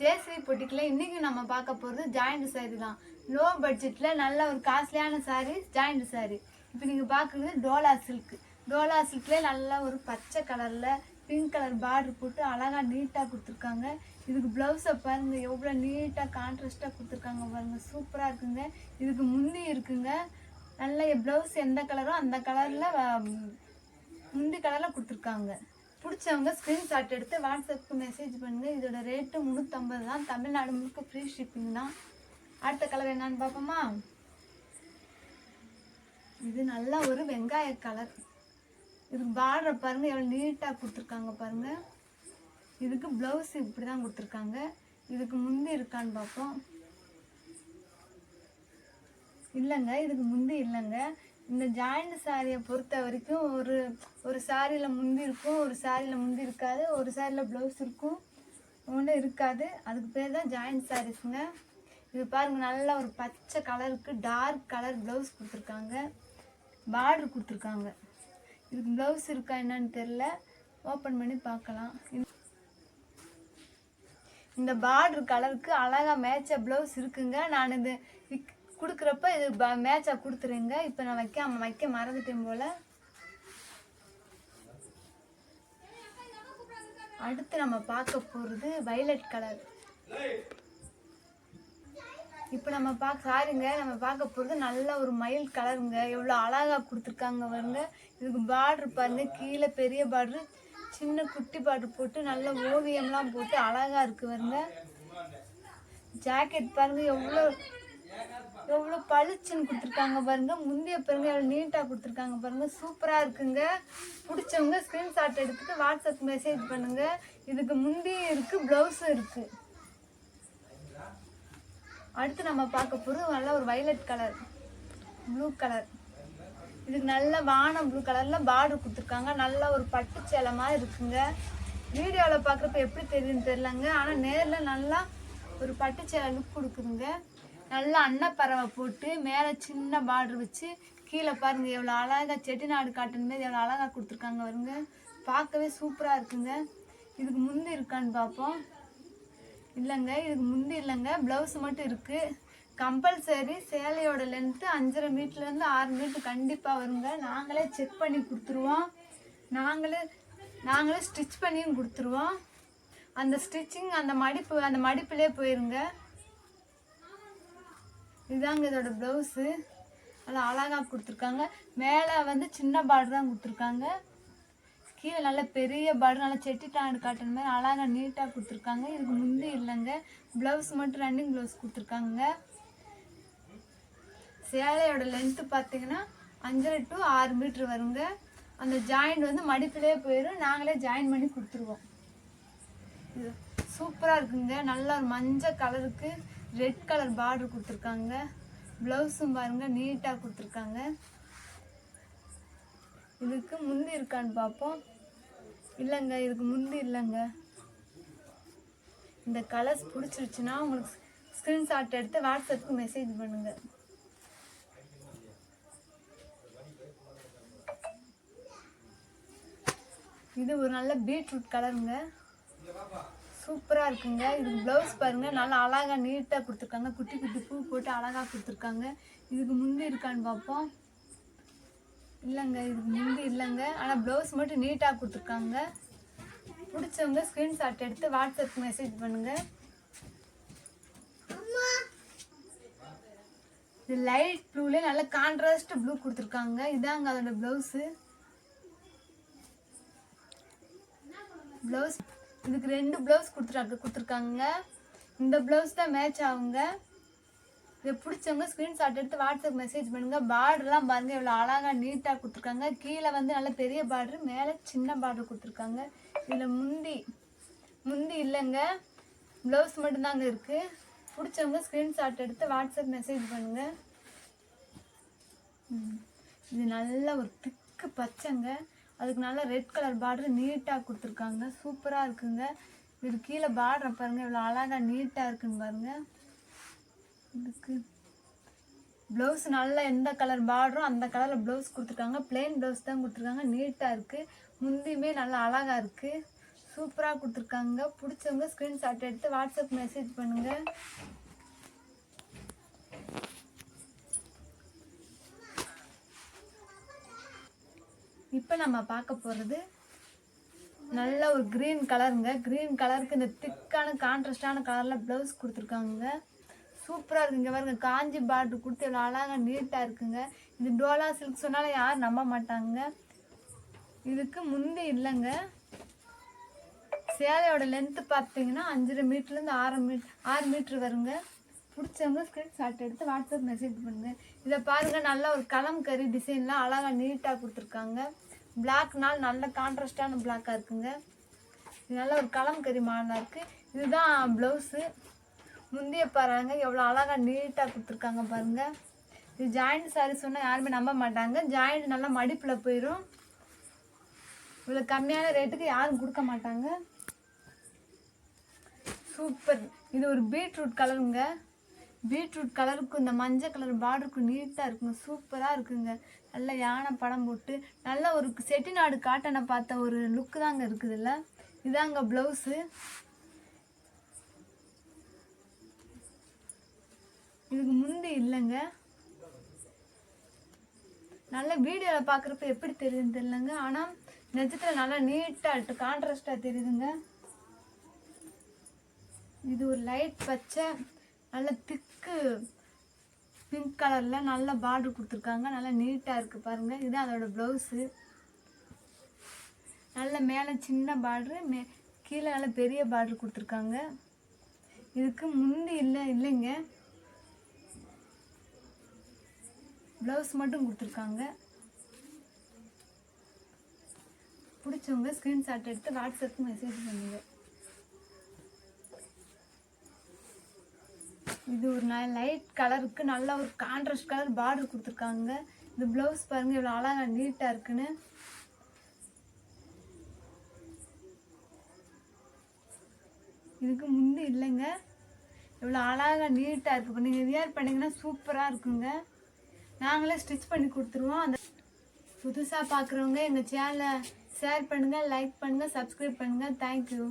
ஜெயஸ்ரீ பொட்டிக்கில் இன்றைக்கி நம்ம பார்க்க போகிறது ஜாயிண்ட் சாரீ தான். லோ பட்ஜெட்டில் நல்ல ஒரு காஸ்ட்லியான சாரீ ஜாயிண்ட் சாரீ. இப்போ நீங்கள் பார்க்குறது டோலா சில்க். டோலா சில்க்லேயே நல்லா ஒரு பச்சை கலரில் பிங்க் கலர் பார்டர் போட்டு அழகாக நீட்டாக கொடுத்துருக்காங்க. இதுக்கு ப்ளவுஸை பாருங்கள் எவ்வளோ நீட்டாக கான்ட்ராஸ்ட்டாக கொடுத்துருக்காங்க பாருங்கள், சூப்பராக இருக்குங்க. இதுக்கு முந்தி இருக்குங்க, நல்ல ப்ளவுஸ் எந்த கலரோ அந்த கலரில் முந்தி கலரில் கொடுத்துருக்காங்க. பிடிச்சவங்க ஸ்க்ரீன்ஷாட் எடுத்து வாட்ஸ்அப்புக்கு மெசேஜ் பண்ணுங்கள். இதோட ரேட்டு 350 தான். தமிழ்நாடு முழுக்க ஃப்ரீ ஷிப்பிங் தான். அடுத்த கலர் என்னன்னு பார்ப்போமா? இது நல்லா ஒரு வெங்காய கலர். இதுக்கு பார்டர் பாருங்கள் எவ்வளோ நீட்டாக கொடுத்துருக்காங்க பாருங்கள். இதுக்கு ப்ளவுஸ் இப்படி தான் கொடுத்துருக்காங்க. இதுக்கு முந்தி இருக்கான்னு பார்ப்போம். இல்லைங்க, இதுக்கு முந்தி இல்லைங்க. இந்த ஜாயிண்ட் சாரியை பொறுத்த வரைக்கும் ஒரு சாரியில் முந்தி இருக்கும், ஒரு சாரியில் முந்தி இருக்காது, ஒரு சாரியில் ப்ளவுஸ் இருக்கும், ஒன்றும் இருக்காது. அதுக்கு பேர் தான் ஜாயிண்ட் சாரீஸுங்க. இது பாருங்கள் நல்லா ஒரு பச்சை கலருக்கு டார்க் கலர் ப்ளவுஸ் கொடுத்துருக்காங்க, பார்டர் கொடுத்துருக்காங்க. இதுக்கு ப்ளவுஸ் இருக்கா என்னன்னு தெரில, ஓப்பன் பண்ணி பார்க்கலாம். இந்த பார்டர் கலருக்கு அழகாக மேட்சாக ப்ளவுஸ் இருக்குங்க. நான் இது கொடுக்குறப்ப இது மேட்சாக கொடுத்துருங்க. இப்போ நான் வைக்க மறந்துட்டேன் போல். அடுத்து நம்ம பார்க்க போகிறது வைலட் கலர். இப்போ நம்ம பார்க்க போகிறது நல்ல ஒரு மயில் கலருங்க. எவ்வளோ அழகாக கொடுத்துருக்காங்க பாருங்க. இதுக்கு பார்டர் பாருங்கள், கீழே பெரிய பார்டரு, சின்ன குட்டி பார்டர் போட்டு நல்ல ஓவியம்லாம் போட்டு அழகாக இருக்குது பாருங்க. ஜாக்கெட் பாருங்கள் எவ்வளோ பளிச்சுன்னு கொடுத்துருக்காங்க பாருங்க. முந்தைய பாருங்க எவ்வளோ நீட்டாக கொடுத்துருக்காங்க பாருங்க, சூப்பராக இருக்குங்க. பிடிச்சவங்க ஸ்க்ரீன்ஷாட் எடுத்துட்டு வாட்ஸ்அப் மெசேஜ் பண்ணுங்க. இதுக்கு முந்தியும் இருக்குது, ப்ளவுஸும் இருக்குது. அடுத்து நம்ம பார்க்க போகிறது நல்ல ஒரு வைலட் கலர், ப்ளூ கலர். இதுக்கு நல்ல வானம் ப்ளூ கலரில் பார்டர் கொடுத்துருக்காங்க. நல்ல ஒரு பட்டு சேலை மாதிரி இருக்குங்க. வீடியோவில் பார்க்குறப்ப எப்படி தெரியுதுன்னு தெரிலங்க, ஆனால் நேரில் நல்லா ஒரு பட்டு சேலை லுக் கொடுக்குதுங்க. நல்லா அன்னப்பறவை போட்டு மேலே சின்ன பார்டர் வச்சு கீழே பாருங்கள் எவ்வளோ அழகாக செட்டிநாடு காட்டன் மாரி எவ்வளோ அழகாக கொடுத்துருக்காங்க வருங்க. பார்க்கவே சூப்பராக இருக்குங்க. இதுக்கு முந்தி இருக்கான்னு பார்ப்போம். இல்லைங்க, இதுக்கு முந்தி இல்லைங்க, ப்ளவுஸ் மட்டும் இருக்குது. கம்பல்சரி சேலையோட லென்த்து 5.5 மீட்டர்லேருந்து 6 மீட்டர் கண்டிப்பாக வருங்க. நாங்களே செக் பண்ணி கொடுத்துருவோம், நாங்களே ஸ்டிச் பண்ணியும் கொடுத்துருவோம். அந்த ஸ்டிச்சிங் அந்த மடிப்புலேயே போயிருங்க. இதுதாங்க இதோட ப்ளவுஸு, நல்லா அழகாக கொடுத்துருக்காங்க. மேலே சின்ன பார்டர் தான் கொடுத்துருக்காங்க, கீழே நல்ல பெரிய பார்டர், நல்லா செட்டிநாடு காட்டன் மாதிரி அழகாக நீட்டாக கொடுத்துருக்காங்க. இதுக்கு முந்தி இல்லைங்க, ப்ளவுஸ் மட்டும் ரன்னிங் ப்ளவுஸ் கொடுத்துருக்காங்க. சேலையோட லென்த்து பார்த்தீங்கன்னா 5.5 to 6 மீட்டர் வருங்க. அந்த ஜாயிண்ட் மடிப்பிலே போயிடும், நாங்களே ஜாயின் பண்ணி கொடுத்துருவோம். இது சூப்பராக இருக்குங்க. நல்ல ஒரு மஞ்சள் கலருக்கு ரெட் கலர் பார்டர் கொடுத்துருக்காங்க. ப்ளவுஸும் பாருங்கள் நீட்டாக கொடுத்துருக்காங்க. இதுக்கு முந்தி இருக்கான்னு பார்ப்போம். இல்லைங்க, இதுக்கு முந்தி இல்லைங்க. இந்த கலர்ஸ் பிடிச்சிருச்சுன்னா உங்களுக்கு ஸ்க்ரீன்ஷாட் எடுத்து வாட்ஸ்அப்புக்கு மெசேஜ் பண்ணுங்கள். இது ஒரு நல்ல பீட்ரூட் கலருங்க, சூப்பராக இருக்குங்க. இதுக்கு ப்ளவுஸ் பாருங்கள் நல்லா அழகாக நீட்டாக கொடுத்துருக்காங்க, குட்டி குட்டி பூ போட்டு அழகாக கொடுத்துருக்காங்க. இதுக்கு முந்தி இருக்கான்னு பார்ப்போம். இல்லைங்க, இதுக்கு முந்தி இல்லைங்க, ஆனால் ப்ளவுஸ் மட்டும் நீட்டாக கொடுத்துருக்காங்க. பிடிச்சவங்க ஸ்க்ரீன்ஷாட் எடுத்து வாட்ஸ்அப் மெசேஜ் பண்ணுங்கள். இது லைட் ப்ளூலே நல்ல கான்ட்ராஸ்ட் ப்ளூ கொடுத்துருக்காங்க. இதாங்க அதோட ப்ளவுஸு. ப்ளவுஸ் இதுக்கு 2 ப்ளவுஸ் கொடுத்துருக்காங்க. இந்த ப்ளவுஸ் தான் மேட்ச் ஆகுங்க. இதை பிடிச்சவங்க ஸ்க்ரீன்ஷாட் எடுத்து வாட்ஸ்அப் மெசேஜ் பண்ணுங்கள். பார்டர்லாம் பாருங்கள் எவ்வளோ அழகாக நீட்டாக கொடுத்துருக்காங்க. கீழே நல்ல பெரிய பார்டர், மேலே சின்ன பார்டர் கொடுத்துருக்காங்க. இதில் முந்தி இல்லைங்க, ப்ளவுஸ் மட்டும்தாங்க இருக்குது. பிடிச்சவங்க ஸ்க்ரீன்ஷாட் எடுத்து வாட்ஸ்அப் மெசேஜ் பண்ணுங்கள். இது நல்ல ஒரு திக்கு பச்சைங்க, அதுக்கு நல்லா ரெட் கலர் பார்டர் நீட்டாக கொடுத்துருக்காங்க, சூப்பராக இருக்குங்க. இது கீழே பார்டரை பாருங்கள் இவ்வளோ அழகாக நீட்டாக இருக்குன்னு பாருங்கள். இதுக்கு ப்ளவுஸ் நல்லா எந்த கலர் பார்டரோ அந்த கலரில் ப்ளவுஸ் கொடுத்துருக்காங்க. பிளெயின் ப்ளவுஸ் தான் கொடுத்துருக்காங்க, நீட்டாக இருக்குது. முந்தியுமே நல்லா அழகாக இருக்குது, சூப்பராக கொடுத்துருக்காங்க. பிடிச்சவங்க ஸ்க்ரீன்ஷாட் எடுத்து வாட்ஸ்அப் மெசேஜ் பண்ணுங்கள். இப்போ நம்ம பார்க்க போகிறது நல்ல ஒரு க்ரீன் கலருங்க. க்ரீன் கலருக்கு இந்த திக்கான கான்ட்ராஸ்டான கலரில் ப்ளவுஸ் கொடுத்துருக்காங்க. சூப்பராக இருக்குங்க. பாருங்க, காஞ்சி பார்டர் கொடுத்து எவ்வளோ அழகாக நீட்டாக இருக்குங்க. இது டோலா சில்க் சொன்னாலும் யாரும் நம்ப மாட்டாங்க. இதுக்கு முந்தி இல்லைங்க. சேலையோட லென்த்து பார்த்தீங்கன்னா 5.5 மீட்டர்லேருந்து 6 மீட்ரு வருங்க. பிடிச்சவங்க ஸ்க்ரீன்ஷாட் எடுத்து வாட்ஸ்அப் மெசேஜ் பண்ணுங்கள். இதை பாருங்கள், நல்ல ஒரு கலம்கரி டிசைன்லாம் அழகாக நீட்டாக கொடுத்துருக்காங்க. பிளாக்னால் நல்ல கான்ட்ராஸ்டான பிளாக்காக இருக்குங்க. இது நல்ல ஒரு கலம்கரி மாடலாக இருக்குது. இதுதான் ப்ளவுஸு. முந்தைய பாருங்க எவ்வளோ அழகாக நீட்டாக கொடுத்துருக்காங்க பாருங்கள். இது ஜாயிண்ட் சாரீ சொன்னால் யாருமே நம்ப மாட்டாங்க. ஜாயிண்ட் நல்லா மடிப்பில் போயிடும். இவ்வளோ கம்மியான ரேட்டுக்கு யாரும் கொடுக்க மாட்டாங்க. சூப்பர். இது ஒரு பீட்ரூட் கலருங்க. பீட்ரூட் கலருக்கு இந்த மஞ்சள் கலர் பார்டருக்கு நீட்டாக இருக்குங்க. சூப்பராக இருக்குங்க. நல்ல யானை படம் போட்டு நல்ல ஒரு செட்டிநாடு காட்டனை பார்த்த ஒரு லுக்கு தாங்க இருக்குதுல்ல. இதாங்க ப்ளவுஸு. இதுக்கு முந்தி இல்லைங்க. நல்ல வீடியோவில் பார்க்குறப்ப எப்படி தெரியுதுன்னு தெரியலங்க. ஆனால் நிஜத்தில் நல்லா நீட்டாக கான்ட்ராஸ்டாக தெரியுதுங்க. இது ஒரு லைட் பச்சை நல்ல திக்கு பிங்க் கலரில் நல்ல பார்டர் கொடுத்துருக்காங்க. நல்லா நீட்டாக இருக்குது பாருங்கள். இதுதான் அதோட ப்ளவுஸு. நல்ல மேலே சின்ன பார்ட்ரு, கீழே நல்ல பெரிய பார்டர் கொடுத்துருக்காங்க. இதுக்கு முந்தி இல்லைங்க. ப்ளவுஸ் மட்டும் கொடுத்துருக்காங்க. பிடிச்சவங்க ஸ்க்ரீன்ஷாட் எடுத்து வாட்ஸ்அப்புக்கு மெசேஜ் பண்ணுங்க. இது ஒரு லைட் கலருக்கு நல்ல ஒரு கான்ட்ராஸ்ட் கலர் பார்டர் கொடுத்துருக்காங்க. இந்த ப்ளவுஸ் பாருங்க இவ்வளோ அழகாக நீட்டாக இருக்குன்னு. இதுக்கு முந்தி இல்லைங்க. இவ்வளோ அழகாக நீட்டாக இருக்கு. இப்போ நீங்கள் வியர் பண்ணிங்கன்னா சூப்பராக இருக்குங்க. நாங்களே ஸ்டிச் பண்ணி கொடுத்துருவோம். அந்த புதுசாக பார்க்குறவங்க எங்கள் சேனலை ஷேர் பண்ணுங்கள், லைக் பண்ணுங்கள், சப்ஸ்கிரைப் பண்ணுங்கள். தேங்க்யூ.